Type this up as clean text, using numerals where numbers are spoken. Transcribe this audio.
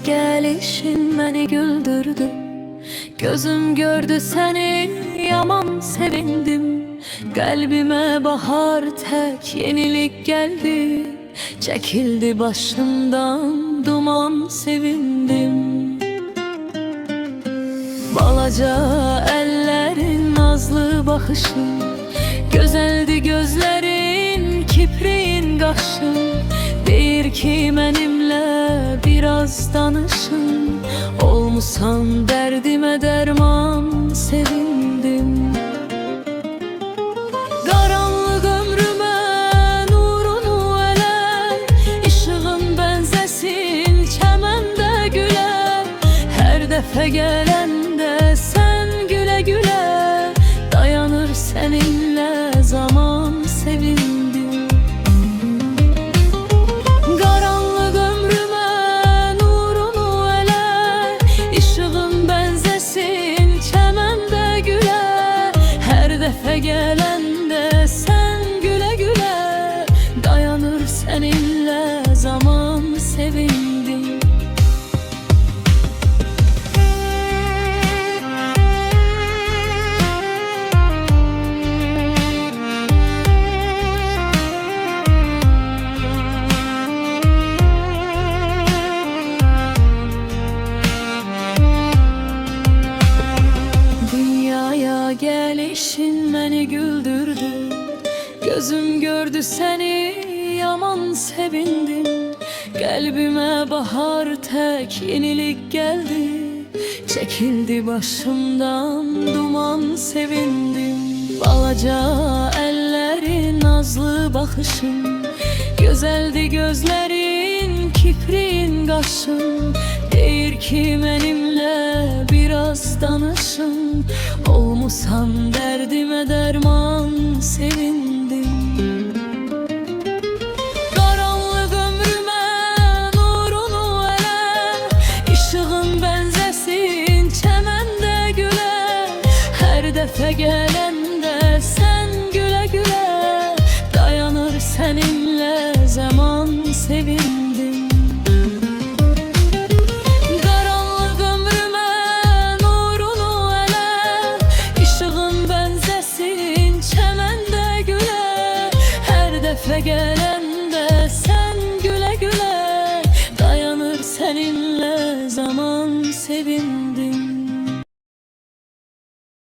gelişin beni güldürdü. Gözüm gördü seni, yaman sevindim. Kalbime bahar tek yenilik geldi. Çekildi başımdan duman, sevindim. Balaca ellerin, nazlı bakışın, gözeldi gözlerin, kipriğin qaşın. Deyir ki benimle biraz danışın, olmusan derdime derman, sevindim. Qaranlıq ömrümə nurunu elə, işığın benzesin çəməndə gülə. Hər dəfə gələndə sən gülə gülə, dayanır səninlə zaman, sevindim. Gələndə sən gülə gülə, dayanır səninlə zaman, sevindim. Dünyaya gelişin beni güldürdü. Gözüm gördü seni, yaman sevindim. Kalbime bahar tek yenilik geldi. Çekildi başımdan duman, sevindim. Balaca ellerin, nazlı bakışın, gözeldi gözlerin, kipriğin qaşın. Deyir ki benimle biraz danışın, olmusan derdime derman, sevindim. Qaranlıq ömrümə nurunu elə, işığın benzesin çəməndə gülə. Hər dəfə gələndə sən gülə gülə, dayanır səninlə zaman, sevindim. Gələndə sən